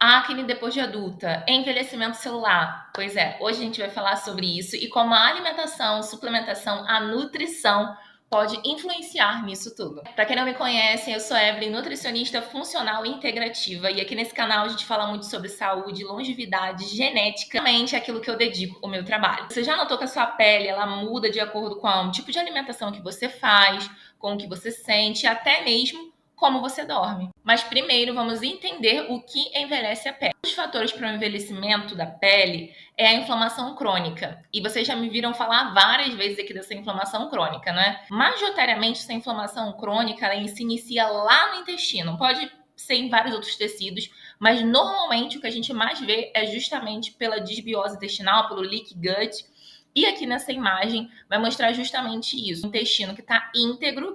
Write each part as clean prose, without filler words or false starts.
Acne depois de adulta, envelhecimento celular. Pois é, hoje a gente vai falar sobre isso e como a alimentação, suplementação, a nutrição pode influenciar nisso tudo. Para quem não me conhece, eu sou Evelyn, nutricionista funcional e integrativa, e aqui nesse canal a gente fala muito sobre saúde, longevidade, genética, realmente é aquilo que eu dedico o meu trabalho. Você já notou que a sua pele ela muda de acordo com o tipo de alimentação que você faz, com o que você sente, até mesmo como você dorme. Mas primeiro vamos entender o que envelhece a pele. Um dos fatores para o envelhecimento da pele é a inflamação crônica. E vocês já me viram falar várias vezes aqui dessa inflamação crônica, né? Majoritariamente, essa inflamação crônica ela se inicia lá no intestino. Pode ser em vários outros tecidos, mas normalmente o que a gente mais vê é justamente pela disbiose intestinal, pelo leaky gut. E aqui nessa imagem vai mostrar justamente isso. O intestino que está íntegro,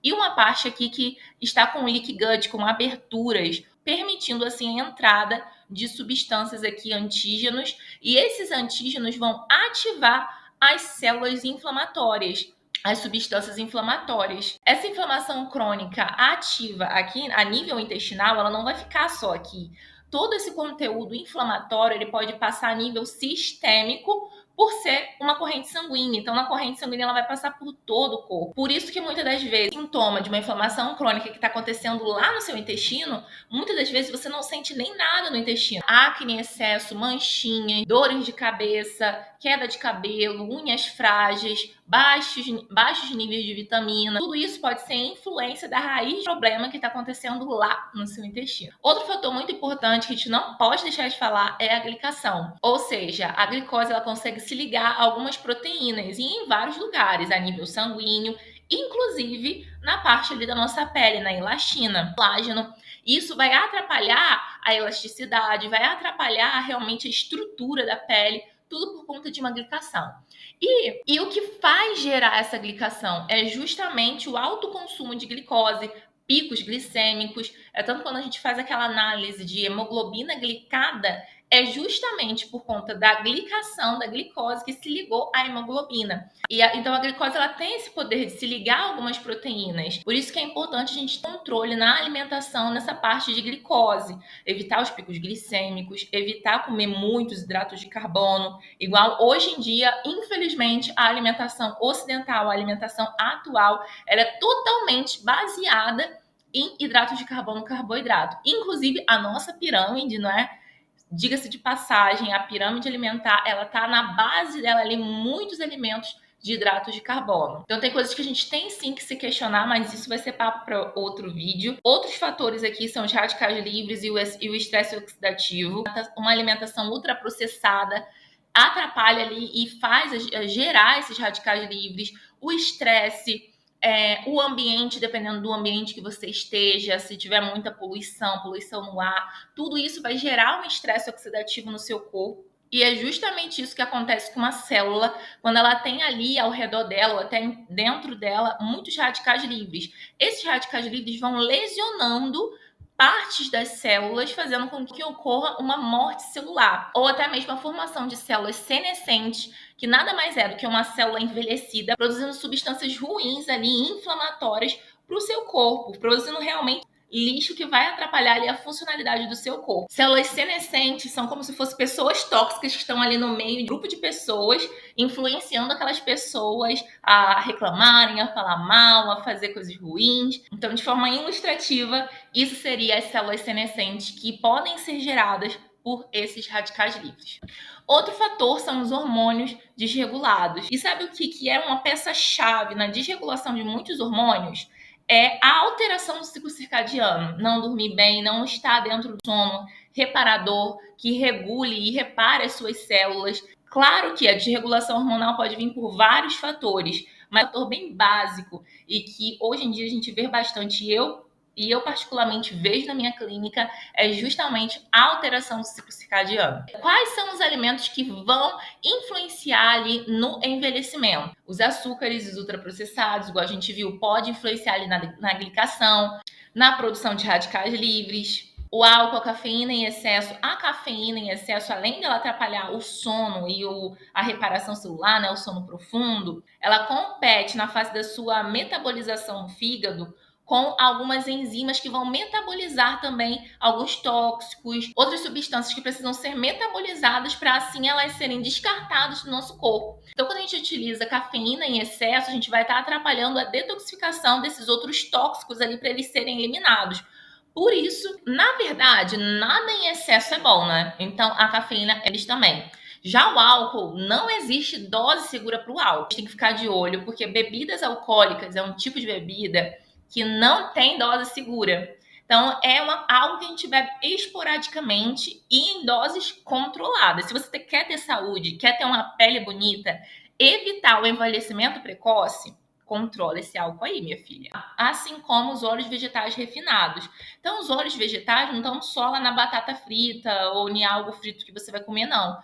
e uma parte aqui que está com leaky gut, com aberturas, permitindo assim a entrada de substâncias aqui antígenos, e esses antígenos vão ativar as células inflamatórias, as substâncias inflamatórias. Essa inflamação crônica ativa aqui a nível intestinal, ela não vai ficar só aqui. Todo esse conteúdo inflamatório, ele pode passar a nível sistêmico, por ser uma corrente sanguínea. Então, na corrente sanguínea, ela vai passar por todo o corpo. Por isso que muitas das vezes, sintoma de uma inflamação crônica que está acontecendo lá no seu intestino, muitas das vezes você não sente nem nada no intestino. Acne em excesso, manchinhas, dores de cabeça, queda de cabelo, unhas frágeis, baixos níveis de vitamina. Tudo isso pode ser influência da raiz do problema que está acontecendo lá no seu intestino. Outro fator muito importante que a gente não pode deixar de falar é a glicação. Ou seja, a glicose ela consegue se ligar a algumas proteínas e em vários lugares, a nível sanguíneo, inclusive na parte ali da nossa pele, na elastina, colágeno. Isso vai atrapalhar a elasticidade, vai atrapalhar realmente a estrutura da pele, tudo por conta de uma glicação. E o que faz gerar essa glicação é justamente o alto consumo de glicose, picos glicêmicos. É tanto quando a gente faz aquela análise de hemoglobina glicada, é justamente por conta da glicação da glicose que se ligou à hemoglobina. Então a glicose ela tem esse poder de se ligar a algumas proteínas. Por isso que é importante a gente ter controle na alimentação nessa parte de glicose, evitar os picos glicêmicos, evitar comer muitos hidratos de carbono. Igual hoje em dia, infelizmente, a alimentação ocidental, a alimentação atual, ela é totalmente baseada em hidratos de carbono, carboidrato. Inclusive a nossa pirâmide, não é? Diga-se de passagem, a pirâmide alimentar, ela tá na base dela ali muitos alimentos de hidratos de carbono. Então tem coisas que a gente tem sim que se questionar, mas isso vai ser papo para outro vídeo. Outros fatores aqui são os radicais livres e o estresse oxidativo. Uma alimentação ultraprocessada atrapalha ali e faz gerar esses radicais livres. O estresse, o ambiente, dependendo do ambiente que você esteja, se tiver muita poluição no ar, tudo isso vai gerar um estresse oxidativo no seu corpo. E é justamente isso que acontece com uma célula quando ela tem ali ao redor dela ou até dentro dela muitos radicais livres. Esses radicais livres vão lesionando partes das células, fazendo com que ocorra uma morte celular ou até mesmo a formação de células senescentes, que nada mais é do que uma célula envelhecida produzindo substâncias ruins ali, inflamatórias para o seu corpo, produzindo realmente lixo que vai atrapalhar ali a funcionalidade do seu corpo. Células senescentes são como se fossem pessoas tóxicas que estão ali no meio de um grupo de pessoas, influenciando aquelas pessoas a reclamarem, a falar mal, a fazer coisas ruins. Então, de forma ilustrativa, isso seria as células senescentes que podem ser geradas por esses radicais livres. Outro fator são os hormônios desregulados. E sabe o que é uma peça-chave na desregulação de muitos hormônios? É a alteração do ciclo circadiano, não dormir bem, não estar dentro do sono reparador, que regule e repare as suas células. Claro que a desregulação hormonal pode vir por vários fatores, mas um fator bem básico e que hoje em dia a gente vê bastante, eu particularmente vejo na minha clínica, é justamente a alteração do ciclo circadiano. Quais são os alimentos que vão influenciar ali no envelhecimento? Os açúcares, os ultraprocessados, igual a gente viu, pode influenciar ali na glicação, na produção de radicais livres. O álcool, a cafeína em excesso. A cafeína em excesso, além dela atrapalhar o sono e a reparação celular, né, o sono profundo, ela compete na fase da sua metabolização no fígado com algumas enzimas que vão metabolizar também alguns tóxicos, outras substâncias que precisam ser metabolizadas para assim elas serem descartadas do nosso corpo. Então, quando a gente utiliza cafeína em excesso, a gente vai estar atrapalhando a detoxificação desses outros tóxicos ali para eles serem eliminados. Por isso, na verdade, nada em excesso é bom, né? Então, a cafeína, eles também. Já o álcool, não existe dose segura para o álcool. A gente tem que ficar de olho, porque bebidas alcoólicas é um tipo de bebida que não tem dose segura. Então, é algo que a gente bebe esporadicamente e em doses controladas. Se você quer ter saúde, quer ter uma pele bonita, evitar o envelhecimento precoce, controla esse álcool aí, minha filha. Assim como os óleos vegetais refinados. Então, os óleos vegetais não estão só lá na batata frita ou em algo frito que você vai comer, não.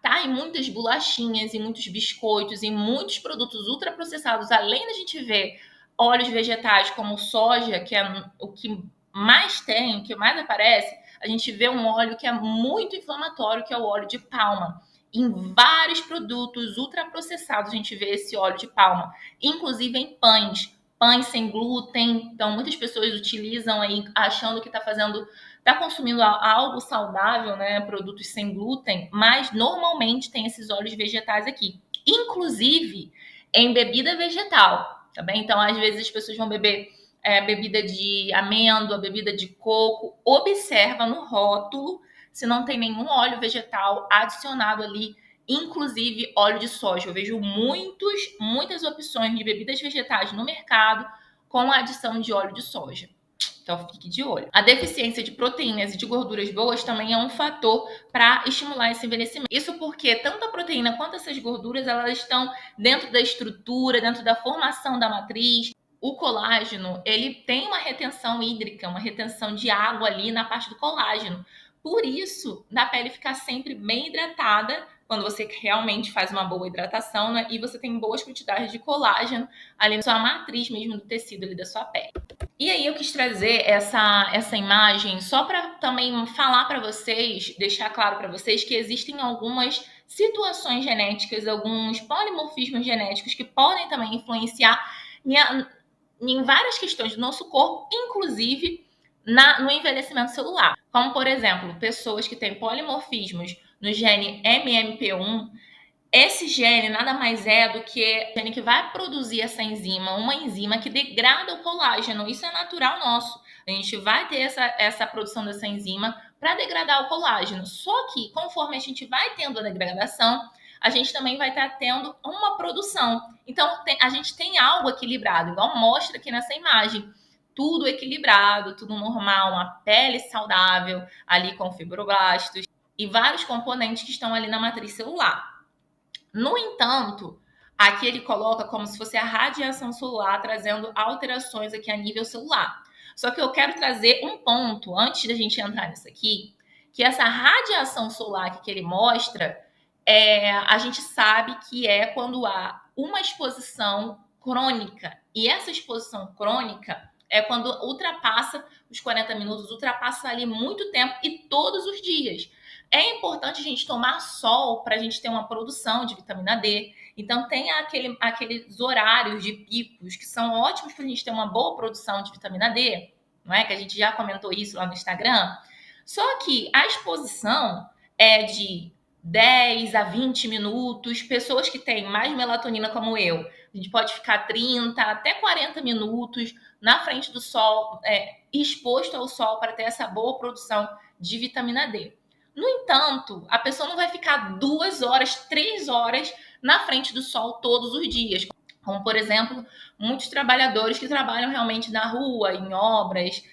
Tá em muitas bolachinhas, em muitos biscoitos, em muitos produtos ultraprocessados. Além da gente ver óleos vegetais como soja, que é o que mais tem, o que mais aparece, a gente vê um óleo que é muito inflamatório, que é o óleo de palma. Em vários produtos ultraprocessados a gente vê esse óleo de palma, inclusive em pães sem glúten. Então, muitas pessoas utilizam aí achando que está consumindo algo saudável, né? Produtos sem glúten, mas normalmente tem esses óleos vegetais aqui. Inclusive em bebida vegetal, tá bem? Então, às vezes as pessoas vão beber bebida de amêndoa, bebida de coco. Observa no rótulo se não tem nenhum óleo vegetal adicionado ali, inclusive óleo de soja. Eu vejo muitas opções de bebidas vegetais no mercado com a adição de óleo de soja. Então, fique de olho. A deficiência de proteínas e de gorduras boas também é um fator para estimular esse envelhecimento. Isso porque tanto a proteína quanto essas gorduras, elas estão dentro da estrutura, dentro da formação da matriz. O colágeno, ele tem uma retenção hídrica, uma retenção de água ali na parte do colágeno. Por isso, da pele ficar sempre bem hidratada, quando você realmente faz uma boa hidratação, né? E você tem boas quantidades de colágeno ali na sua matriz mesmo do tecido ali da sua pele. E aí eu quis trazer essa imagem só para também falar para vocês, deixar claro para vocês que existem algumas situações genéticas, alguns polimorfismos genéticos que podem também influenciar em várias questões do nosso corpo, inclusive no envelhecimento celular. Como, por exemplo, pessoas que têm polimorfismos no gene MMP1. Esse gene nada mais é do que o gene que vai produzir essa enzima, uma enzima que degrada o colágeno. Isso é natural nosso. A gente vai ter essa produção dessa enzima para degradar o colágeno. Só que, conforme a gente vai tendo a degradação, a gente também vai estar tendo uma produção. Então, a gente tem algo equilibrado, igual mostra aqui nessa imagem. Tudo equilibrado, tudo normal, uma pele saudável, ali com fibroblastos e vários componentes que estão ali na matriz celular. No entanto, aqui ele coloca como se fosse a radiação solar trazendo alterações aqui a nível celular. Só que eu quero trazer um ponto, antes da gente entrar nisso aqui, que essa radiação solar que ele mostra, a gente sabe que é quando há uma exposição crônica. E essa exposição crônica é quando ultrapassa os 40 minutos, ultrapassa ali muito tempo e todos os dias. É importante a gente tomar sol para a gente ter uma produção de vitamina D. Então, tem aqueles horários de picos que são ótimos para a gente ter uma boa produção de vitamina D, não é? Que a gente já comentou isso lá no Instagram. Só que a exposição é de 10 a 20 minutos. Pessoas que têm mais melatonina, como eu, a gente pode ficar 30 até 40 minutos na frente do sol, exposto ao sol para ter essa boa produção de vitamina D. No entanto, a pessoa não vai ficar 2 horas, 3 horas na frente do sol todos os dias. Como, por exemplo, muitos trabalhadores que trabalham realmente na rua, em obras,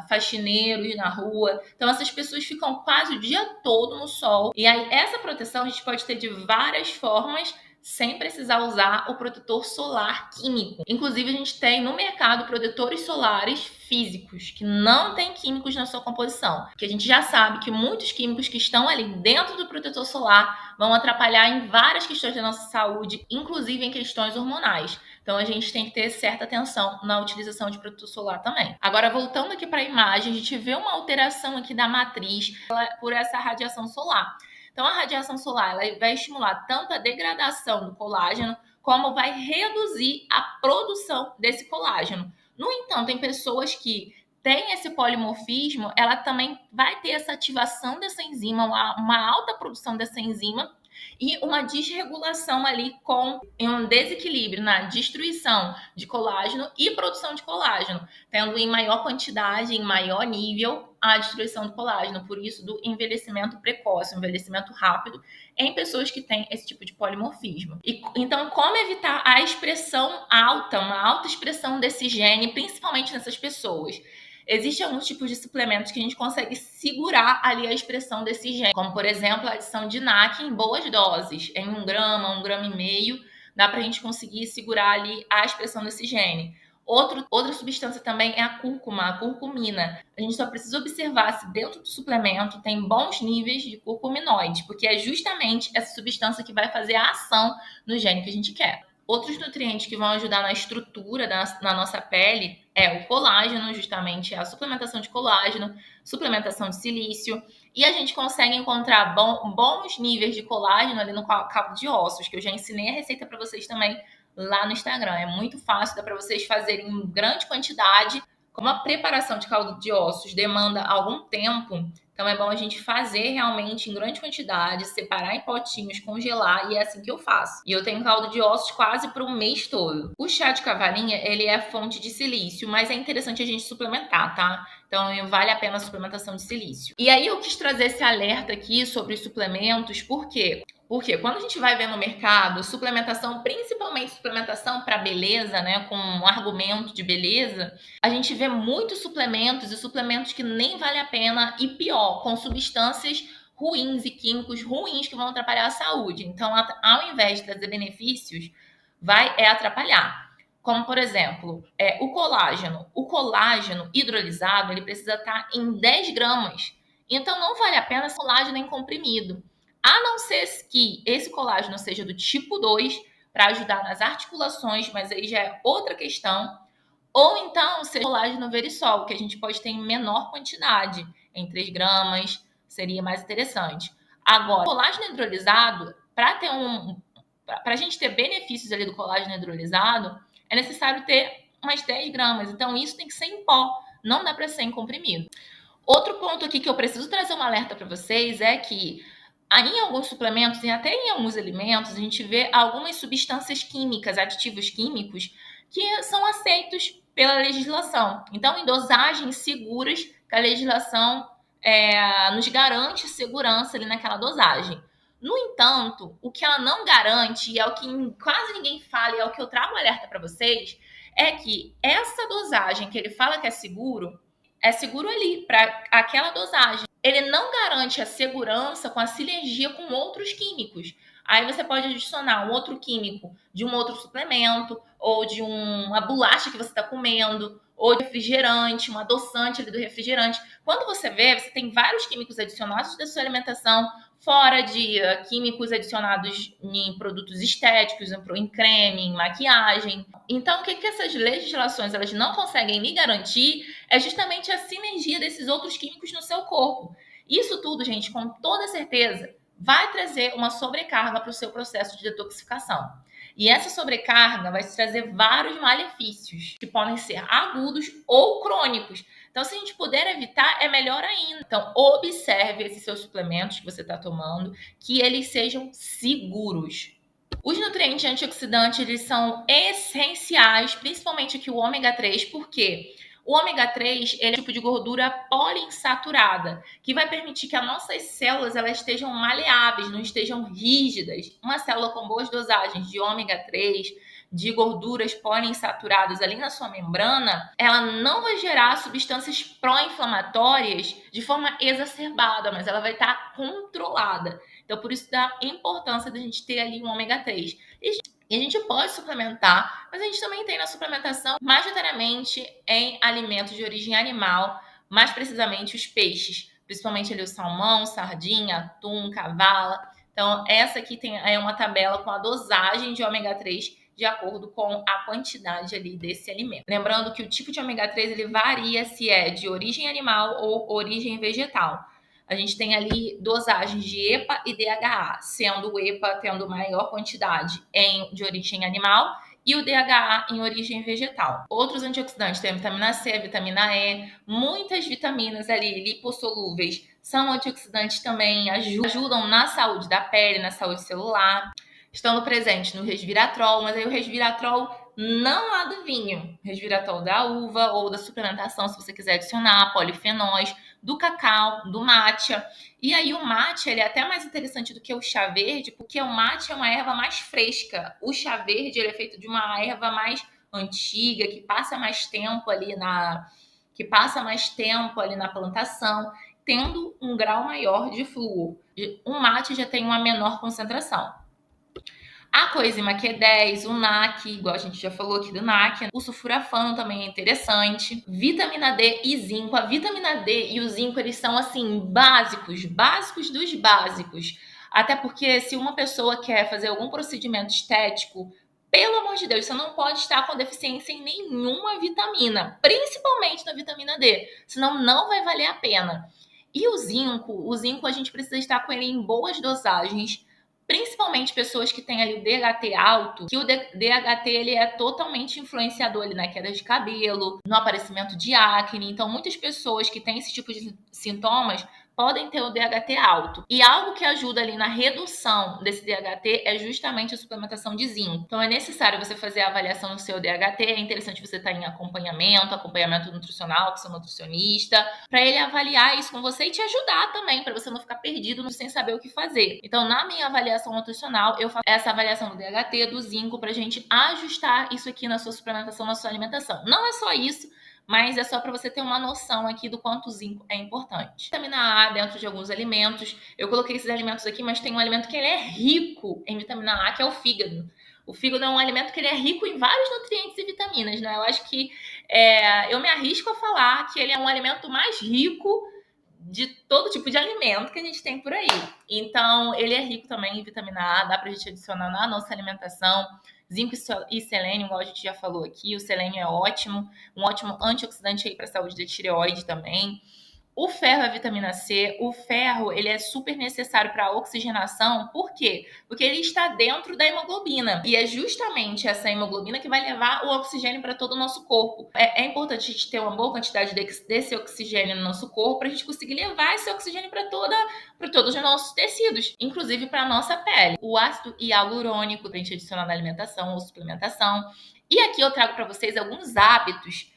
faxineiros na rua. Então, essas pessoas ficam quase o dia todo no sol. E aí, essa proteção a gente pode ter de várias formas, sem precisar usar o protetor solar químico. Inclusive, a gente tem no mercado protetores solares físicos, que não tem químicos na sua composição. Que a gente já sabe que muitos químicos que estão ali dentro do protetor solar vão atrapalhar em várias questões da nossa saúde, inclusive em questões hormonais. Então, a gente tem que ter certa atenção na utilização de protetor solar também. Agora, voltando aqui para a imagem, a gente vê uma alteração aqui da matriz por essa radiação solar. Então, a radiação solar ela vai estimular tanto a degradação do colágeno, como vai reduzir a produção desse colágeno. No entanto, em pessoas que têm esse polimorfismo, ela também vai ter essa ativação dessa enzima, uma alta produção dessa enzima, e uma desregulação ali com um desequilíbrio na destruição de colágeno e produção de colágeno, tendo em maior quantidade, em maior nível, a destruição do colágeno, por isso do envelhecimento precoce, envelhecimento rápido em pessoas que têm esse tipo de polimorfismo. E, então, como evitar a expressão alta, uma alta expressão desse gene, principalmente nessas pessoas? Existem alguns tipos de suplementos que a gente consegue segurar ali a expressão desse gene, como, por exemplo, a adição de NAC em boas doses, em 1 grama e meio, dá para a gente conseguir segurar ali a expressão desse gene. Outra substância também é a cúrcuma, a curcumina. A gente só precisa observar se dentro do suplemento tem bons níveis de curcuminoide, porque é justamente essa substância que vai fazer a ação no gene que a gente quer. Outros nutrientes que vão ajudar na estrutura na nossa pele é o colágeno, justamente a suplementação de colágeno, suplementação de silício, e a gente consegue encontrar bons níveis de colágeno ali no cabo de ossos, que eu já ensinei a receita para vocês também lá no Instagram. É muito fácil, dá para vocês fazerem em grande quantidade. Como a preparação de caldo de ossos demanda algum tempo, então é bom a gente fazer realmente em grande quantidade, separar em potinhos, congelar, e é assim que eu faço. E eu tenho caldo de ossos quase por um mês todo. O chá de cavalinha, ele é fonte de silício, mas é interessante a gente suplementar, tá? Então vale a pena a suplementação de silício. E aí eu quis trazer esse alerta aqui sobre os suplementos, por quê? Porque quando a gente vai ver no mercado suplementação, principalmente suplementação para beleza, né, com um argumento de beleza, a gente vê muitos suplementos e suplementos que nem vale a pena, e pior, com substâncias ruins e químicos ruins que vão atrapalhar a saúde. Então, ao invés de trazer benefícios, vai atrapalhar. Como, por exemplo, o colágeno. O colágeno hidrolisado, ele precisa estar em 10 gramas. Então, não vale a pena esse colágeno em comprimido. A não ser que esse colágeno seja do tipo 2, para ajudar nas articulações, mas aí já é outra questão. Ou então, seja colágeno verisol, que a gente pode ter em menor quantidade, em 3 gramas, seria mais interessante. Agora, colágeno hidrolisado, para a gente ter benefícios ali do colágeno hidrolisado, é necessário ter umas 10 gramas. Então, isso tem que ser em pó, não dá para ser em comprimido. Outro ponto aqui que eu preciso trazer um alerta para vocês é que em alguns suplementos e até em alguns alimentos, a gente vê algumas substâncias químicas, aditivos químicos, que são aceitos pela legislação. Então, em dosagens seguras, que a legislação nos garante segurança ali naquela dosagem. No entanto, o que ela não garante, e é o que quase ninguém fala, e é o que eu trago alerta para vocês, é que essa dosagem que ele fala que é seguro ali, para aquela dosagem. Ele não garante a segurança com a sinergia com outros químicos. Aí você pode adicionar um outro químico de um outro suplemento, ou de uma bolacha que você está comendo, ou de refrigerante, um adoçante ali do refrigerante. Quando você vê, você tem vários químicos adicionados da sua alimentação, fora de químicos adicionados em produtos estéticos, em creme, em maquiagem. Então, o que essas legislações elas não conseguem me garantir é justamente a sinergia desses outros químicos no seu corpo. Isso tudo, gente, com toda certeza, vai trazer uma sobrecarga para o seu processo de detoxificação. E essa sobrecarga vai trazer vários malefícios, que podem ser agudos ou crônicos. Então, se a gente puder evitar, é melhor ainda. Então, observe esses seus suplementos que você está tomando, que eles sejam seguros. Os nutrientes antioxidantes, eles são essenciais, principalmente aqui o ômega 3, porque o ômega 3 ele é um tipo de gordura poliinsaturada, que vai permitir que as nossas células elas estejam maleáveis, não estejam rígidas. Uma célula com boas dosagens de ômega 3, de gorduras poliinsaturadas ali na sua membrana, ela não vai gerar substâncias pró-inflamatórias de forma exacerbada, mas ela vai estar controlada. Então, por isso da importância da gente ter ali um ômega 3. E a gente pode suplementar, mas a gente também tem na suplementação majoritariamente em alimentos de origem animal, mais precisamente os peixes, principalmente ali o salmão, sardinha, atum, cavala. Então, essa aqui é uma tabela com a dosagem de ômega 3 de acordo com a quantidade ali desse alimento. Lembrando que o tipo de ômega 3 ele varia se é de origem animal ou origem vegetal. A gente tem ali dosagens de EPA e DHA, sendo o EPA tendo maior quantidade de origem animal e o DHA em origem vegetal. Outros antioxidantes tem a vitamina C, a vitamina E, muitas vitaminas ali lipossolúveis são antioxidantes também, ajudam na saúde da pele, na saúde celular. Estando presente no resveratrol, mas aí o resveratrol não lá do vinho, resveratrol da uva ou da suplementação, se você quiser adicionar polifenóis, do cacau, do matcha. E aí o matcha ele é até mais interessante do que o chá verde, porque o matcha é uma erva mais fresca. O chá verde ele é feito de uma erva mais antiga, que passa mais tempo ali na plantação, tendo um grau maior de flúor. O matcha já tem uma menor concentração. A coenzima Q10, o NAC, igual a gente já falou aqui do NAC, o sulforafano também é interessante, vitamina D e zinco. A vitamina D e o zinco, eles são, assim, básicos dos básicos. Até porque se uma pessoa quer fazer algum procedimento estético, pelo amor de Deus, você não pode estar com deficiência em nenhuma vitamina, principalmente na vitamina D, senão não vai valer a pena. E o zinco a gente precisa estar com ele em boas dosagens, principalmente pessoas que têm ali o DHT alto, que o DHT ele é totalmente influenciador ali na queda de cabelo, no aparecimento de acne. Então, muitas pessoas que têm esse tipo de sintomas podem ter o DHT alto. E algo que ajuda ali na redução desse DHT é justamente a suplementação de zinco. Então, é necessário você fazer a avaliação do seu DHT, é interessante você estar em acompanhamento nutricional com seu nutricionista, para ele avaliar isso com você e te ajudar também, para você não ficar perdido sem saber o que fazer. Então, na minha avaliação nutricional, eu faço essa avaliação do DHT, do zinco, para a gente ajustar isso aqui na sua suplementação, na sua alimentação. Não é só isso, mas é só para você ter uma noção aqui do quanto o zinco é importante. Vitamina A dentro de alguns alimentos. Eu coloquei esses alimentos aqui, mas tem um alimento que ele é rico em vitamina A, que é o fígado. O fígado é um alimento que ele é rico em vários nutrientes e vitaminas, né? Eu acho que eu me arrisco a falar que ele é um alimento mais rico de todo tipo de alimento que a gente tem por aí. Então, ele é rico também em vitamina A, dá pra gente adicionar na nossa alimentação. Zinco e selênio, igual a gente já falou aqui, o selênio é ótimo, um ótimo antioxidante aí para a saúde da tireoide também. O ferro é a vitamina C. O ferro, ele é super necessário para a oxigenação. Por quê? Porque ele está dentro da hemoglobina. E é justamente essa hemoglobina que vai levar o oxigênio para todo o nosso corpo. É importante a gente ter uma boa quantidade desse oxigênio no nosso corpo para a gente conseguir levar esse oxigênio para todos os nossos tecidos, inclusive para a nossa pele. O ácido hialurônico para a gente adicionar na alimentação ou suplementação. E aqui eu trago para vocês alguns hábitos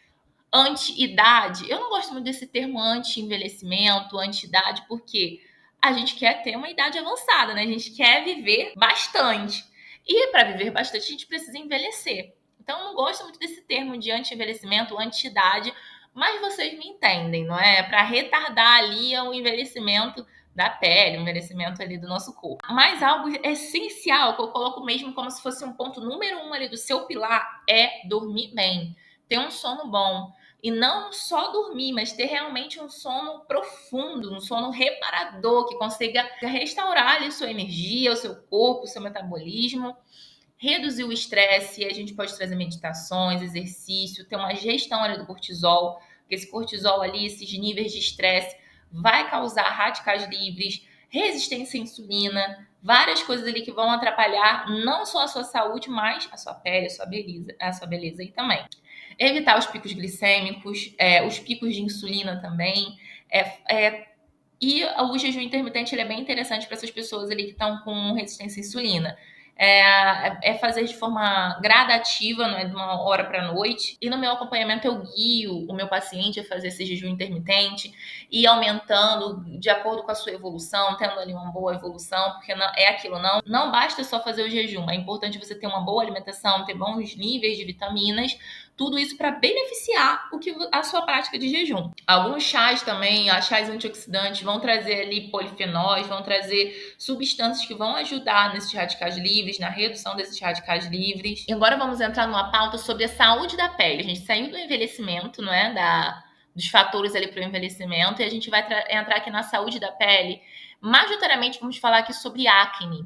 anti-idade. Eu não gosto muito desse termo anti-envelhecimento, anti-idade, porque a gente quer ter uma idade avançada, né? A gente quer viver bastante. E para viver bastante, a gente precisa envelhecer. Então, eu não gosto muito desse termo de anti-envelhecimento, anti-idade, mas vocês me entendem, não é? Para retardar ali o envelhecimento da pele, o envelhecimento ali do nosso corpo. Mas algo essencial, que eu coloco mesmo como se fosse um ponto número 1 ali do seu pilar, é dormir bem, ter um sono bom. E não só dormir, mas ter realmente um sono profundo, um sono reparador, que consiga restaurar ali sua energia, o seu corpo, o seu metabolismo, reduzir o estresse. A gente pode trazer meditações, exercício, ter uma gestão ali do cortisol, porque esse cortisol ali, esses níveis de estresse, vai causar radicais livres, resistência à insulina, várias coisas ali que vão atrapalhar não só a sua saúde, mas a sua pele, a sua beleza aí também. Evitar os picos glicêmicos, os picos de insulina também. E o jejum intermitente ele é bem interessante para essas pessoas ali que estão com resistência à insulina. Fazer de forma gradativa, não é de uma hora para a noite. E no meu acompanhamento eu guio o meu paciente a fazer esse jejum intermitente e aumentando de acordo com a sua evolução, tendo ali uma boa evolução, porque não basta só fazer o jejum, é importante você ter uma boa alimentação, ter bons níveis de vitaminas, tudo isso para beneficiar a sua prática de jejum. Alguns chás também, chás antioxidantes, vão trazer ali polifenóis, vão trazer substâncias que vão ajudar nesses radicais livres, na redução desses radicais livres. E agora vamos entrar numa pauta sobre a saúde da pele. A gente saiu do envelhecimento, não é? Dos fatores ali para o envelhecimento, e a gente vai entrar aqui na saúde da pele. Majoritariamente vamos falar aqui sobre acne.